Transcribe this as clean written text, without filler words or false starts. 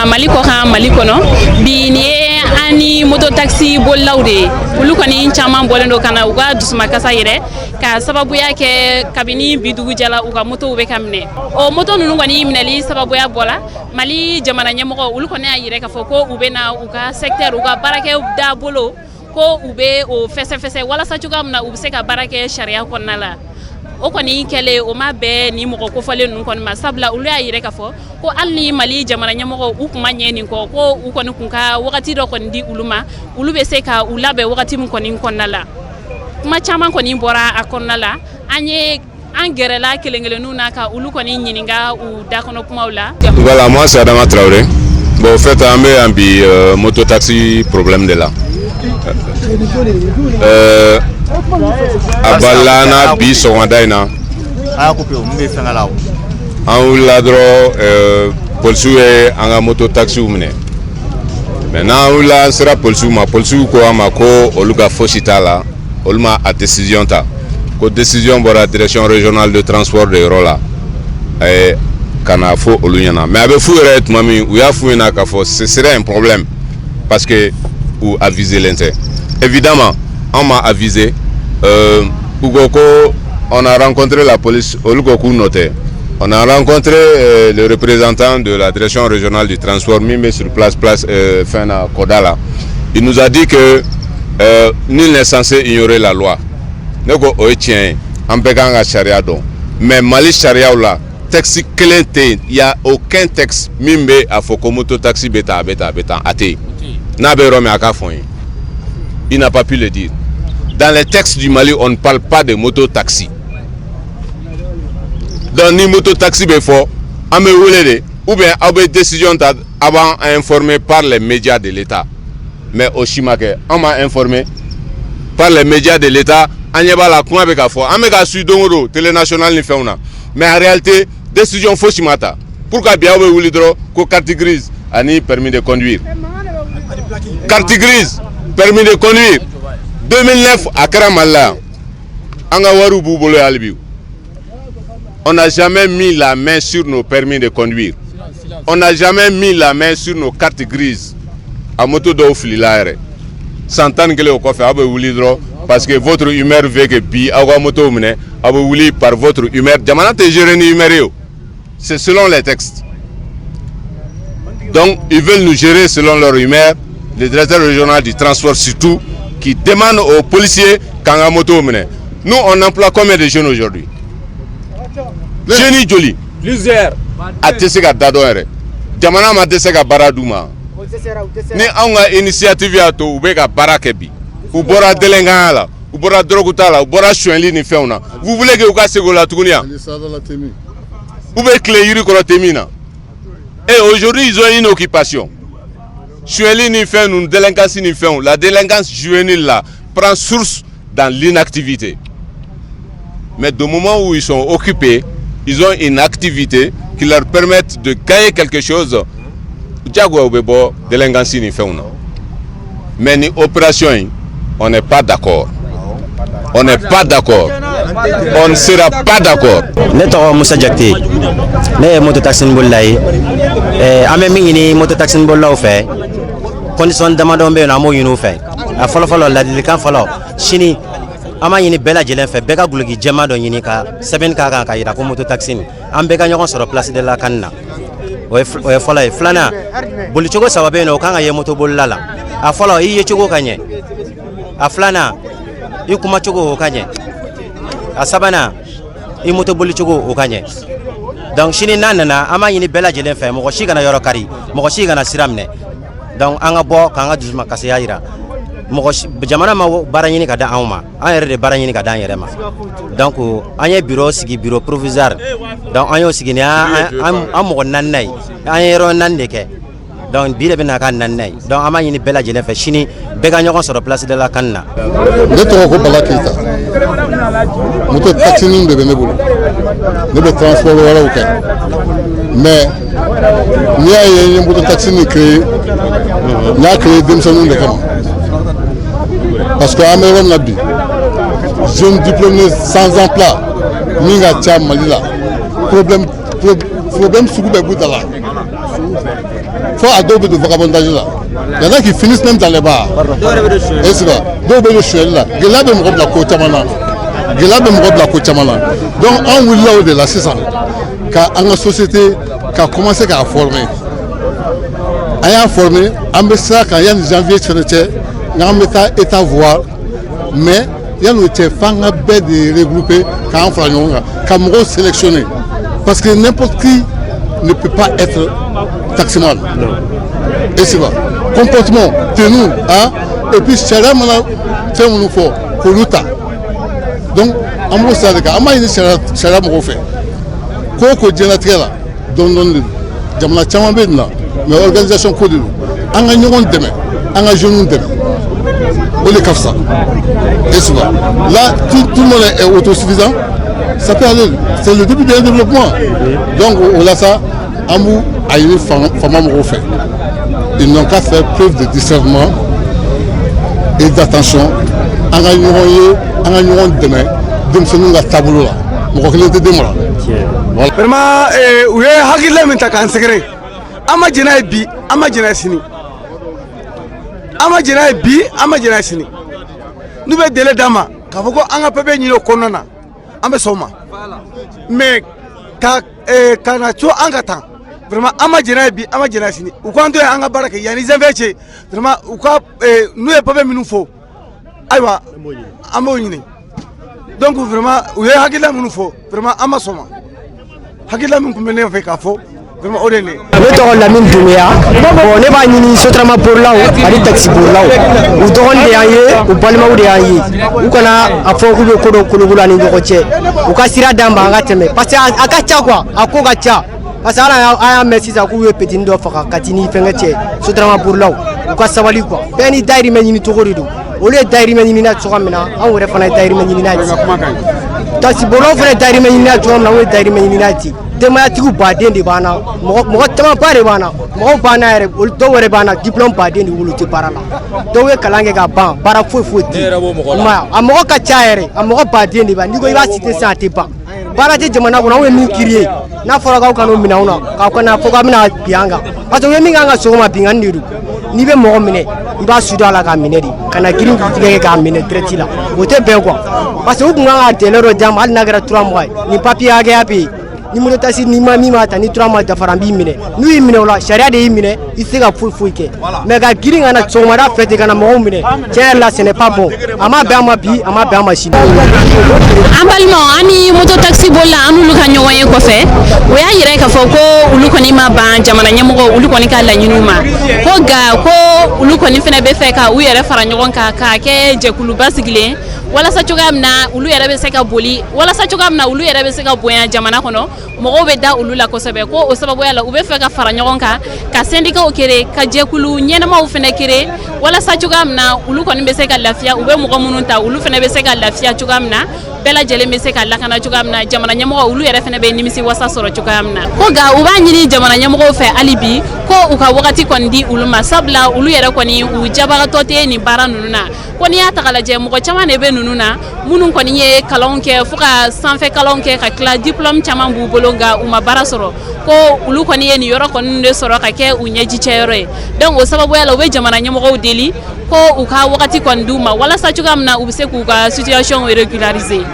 Mali ko kan Mali kono bi ni ani moto taxi bollawde ulu koni chaman bolendo kana uga dusuma kasa yire ka sababu yake kabini bidugu jala uga moto ube kamne o moto nunu ngani minali sababu ya bola Mali jamana nyamoko ulu koni ayire ka foko ube na uga secteur uga barake da bolo ko ube o fese wala sa chuga mna ubse ka barake sharia konnala o koni kele o mabe ni moko ko fale nun kon masabla ulu ayire ka fo ko alni Mali jamana nyamoko ukuma nyeni ko u koni kunka wakati do kon di uluma ulube se ka ulabe wakati mun koni konnala kuma chaman koni bora akonnala anye angerela kelengele nuna ka ulu koni nyininga u dakono kuma ula. Voilà, moi c'est Adama Traoré. Bon, en fait, un bi mototaxi problème de là. Abalana bi songandaina. En ladro polsu e anga mototaxi umne. Maintenant là sera polsu ko amako oluga fositala olma a décision ta. Ko décision bora direction régionale de transport de Rola. Kana fo olunyana. Mais avec fou ret mami ou ya fou na ka fo ce serait un problème parce que ou aviser l'inter. Évidemment, on m'a avisé Ougoko, on a rencontré la police Olugoku noté. On a rencontré le représentant de la direction régionale du transport mis sur place fin à Kodala. Il nous a dit que nul n'est censé ignorer la loi. Neko oetien ambeganga charia don. Mais Mali charia là taxi clété, il y a aucun texte mimbe à Fokomoto taxi beta até. Na berome akafon. Il n'a pas pu le dire. Dans les textes du Mali, on ne parle pas de moto-taxi. Dans ni moto-taxi, ou bien une décision avant informé par les médias de l'État. Mais au Chimake, on m'a informé par les médias de l'État. Télé nationale mais en réalité, décision fausse chimata. Pourquoi bien vous voulez que carte grise a ni permis de conduire? Carte grise, permis de conduire. 2009 à Karamala, on n'a jamais mis la main sur nos permis de conduire. On n'a jamais mis la main sur nos cartes grises. À moto d'offli l'air. S'entendre que le coffre a voulu parce que votre humeur veut que bi awa moto mene a voulu par votre humeur. Jamana te gérer ni humeur. C'est selon les textes. Donc ils veulent nous gérer selon leur humeur. Le directeur régional du transport surtout qui demande aux policiers quand la moto mene. Nous on emploie combien de jeunes aujourd'hui? Jeunes joli. Plusieurs. A teseka dadore. Jamana ma teseka baradouma. Ni anga initiative ya to ubeka barakebi. Ubora delengala, ubora drogutala, ubora chouenli ni feuna. Vous voulez que uka segola tukunia? Ube clé yuri ko temina. Et aujourd'hui ils ont une occupation. Chouenli ni fait une délinquance ni fait. La délinquance juvénile là prend source dans l'inactivité. Mais du moment où ils sont occupés, ils ont une activité qui leur permet de gagner quelque chose. Mais ni opération, on n'est pas d'accord. On n'est pas d'accord. On ne sera pas d'accord. Neto Moussa Diakité. Ne mototaxi bollay. Amemi ni mototaxi bollaw fe. Condition demande be na mo yinu fe. A folo la dilikan folo. Chini ama yini bela jelen fe beka gulugi jema do yini ka seben ka ka ira ko mototaxi ni. Am beka ñokon soro place de la kanna. O fola flana boli chogo sababe no kanga ye moto bollala a fola yi chogo kanye a flana yi kuma chogo kanye a sabana yi moto boli chogo o kanye donc shini nanana ama yini bela jelen fe mo shi kana yoro kari mo shi kana siramne donc anga bo kanga dusma kasaya ira mo jamana ma baranyini ka da awma an yere de baranyini ka da yere ma donc anye bureau sigi bureau provisoire donc anyo sigi ni am mo nannay an yero nande ke donc bile bena kan nannay donc ama yini bela jelen fe chini be ga ñokon sur place de la kanna de to ko balakita moto taxi ni de benebul ne be transport wala o kay mais ni ay moto taxi ni créé na créé dem sonu de kam parce que Améron Nabi, jeune diplômé sans emploi, Minga Tcham Malila, problème sous le bout de là. faut à deux de vagabondage là. Il y en a qui finissent même dans les bars. Et c'est ça. Deux de chouette là. Gela be mrob la côte chamana. Gela be mrob la côte chamana. Donc on will là au de la c'est ça. Car en société qui a commencé à former. A formé, on ça quand il y a des janvier fenêtre, on met état voir, mais il y a nos fanga bête de regrouper quand on fait quand on sélectionné. Parce que n'importe qui ne peut pas être taximan. Et c'est vrai. Comportement, tenue, hein, et puis c'est là fait mon effort pour l'outa. Donc, on va se dire, on va essayer c'est là mon fait. Quoi que là, donc jamana chama bedna mais organisation ko de an ga ñogon deme an ga jeune deme ole kafsa et c'est là tout le monde est autosuffisant ça peut aller c'est le début du développement donc on a ça amou a une femme mo fait ils n'ont qu'à faire preuve de discernement et d'attention an ga ñogon deme dem sunu nga tableau là mo ko leen te demora vraiment u ye hakilila min ta k'an sɛgɛrɛ an ma jɛn'a ye bi an ma jɛn'a ye sini an ma jɛn'a ye bi an ma jɛn'a ye sini n'u bɛ délai d'an ma k'a fɔ ko an ka papier ɲini o kɔnɔna na an bɛ sɔn o ma mais ka na to an ka tan vraiment an ma jɛn'a ye bi an ma jɛn'a ye sini u k'an to yen an ka baara kɛ yanni janvier cɛ vraiment u ka n'u ye papier minnu fɔ ayiwa an b'o ɲini donc vraiment u ye hakilila minnu fɔ vraiment an ma sɔn ma hakilila min kun bɛ ne fɛ k'a fɔ vraiment o de ye ne ye. Ne tɔgɔ Lamine Doumbouya bon ne b'a ɲini sotarama bolilaw ani taxi bolilaw u dɔgɔnin de y'an ye u balimaw de y'an ye u kana a fɔ k'u bɛ ko dɔ kolokolo ani ɲɔgɔn cɛ u ka sira d'an ma an ka tɛmɛ parce que a ka ca quoi a ko ka ca parce que an y'a mɛn sisan k'u ye petini dɔ faga ka ti ni fɛnkɛ cɛ sotarama bolilaw u ka sabali quoi bɛɛ ni dayirimɛ ɲini cogo de don olu ye dayirimɛ ɲini na cogo min na anw yɛrɛ fana ye dayirimɛ ɲini na ten taxi bolilaw fana ye dayirimɛ ɲini na cogo min na anw ye dayirimɛ ɲini na ten denbayatigiw baden de b'an na mɔgɔ camanba de b'an na mɔgɔw b'an na yɛrɛ dɔw yɛrɛ b'an na diplôme baden de wolo tɛ baara la dɔw ye kalan kɛ ka ban baara foyi foyi tɛ a mɔgɔ ka ca yɛrɛ a mɔgɔ baden de b'a n'i ko i b'a citer sisan a tɛ ban baara tɛ jamana kɔnɔ anw ye min kiiri ye n'a fɔra k'aw kan'o minɛ anw na k'aw kana fɔ k'aw bɛna bin an kan parce que u ye min kan ka sɔgɔma binkani de don n'i bɛ mɔgɔ minɛ i b'a su dɔ a la k'a minɛ de ka na girin k'i tigɛ kɛ k'a minɛ direct la o tɛ bɛn quoi parce que u kun kan ka délai dɔ d'an ma hali n'a kɛra 3 mois ye nin papier hakɛya bɛ yen ni moto taxi ni ma min b'a ta ni 3 mois dafara an b'i minɛ n'u y'i minɛ o la sariya de y'i minɛ i tɛ se ka foyi foyi kɛ mais ka girin ka na sɔgɔmada fɛ ten ka na mɔgɔw minɛ tiɲɛ yɛrɛ la ce n'est pas bon a ma bɛn an ma bi a ma bɛn an ma sini. an balimaw an ni moto taxi bolila an n'olu ka ɲɔgɔn ye kɔfɛ o y'a yira k'a fɔ ko olu kɔni ma ban jamana ɲɛmɔgɔ olu kɔni ka laɲiniw ma ko nka ko olu kɔni fana bɛ fɛ ka u yɛrɛ fara ɲɔgɔn kan k'a kɛ jɛkuluba sigilen walasa cogoya min na olu yɛrɛ bɛ se ka boli walasa cogoya min na olu yɛrɛ bɛ se ka bonya jamana kɔnɔ mɔgɔw bɛ da olu la kosɛbɛ ko o sababuya la u bɛ fɛ ka fara ɲɔgɔn kan ka syndicats kere ka jɛkulu ɲɛnamaw fana kere walasa cogoya min na olu kɔni bɛ se ka lafiya u bɛ mɔgɔ minnu ta olu fana bɛ se ka lafiya cogoya min na bɛɛ lajɛlen bɛ se ka lakana cogoya min na jamana ɲɛmɔgɔ olu yɛrɛ fana bɛ nimisi wasa sɔrɔ cogoya min na ko nka u b'a ɲini jamana ɲɛmɔgɔw fɛ hali bi ko u ka wagati kɔni di olu ma sabula olu yɛrɛ kɔni u jabagatɔ tɛ nin baara ninnu na ko n'i y'a ta k'a lajɛ mɔgɔ caman de bɛ ninnu na minnu kɔni ye kalanw kɛ fo ka sanfɛ kalanw kɛ ka tila diplôme caman b'u bolo nka u ma baara sɔrɔ ko olu kɔni ye nin yɔrɔ kɔni de sɔrɔ ka kɛ u ɲɛjicɛyɔrɔ ye donc o sababuya la u bɛ jamana ɲɛmɔgɔw deli ko u ka wagati kɔni d'u ma walasa cogoya min na u bɛ se k'u ka situation régulariser.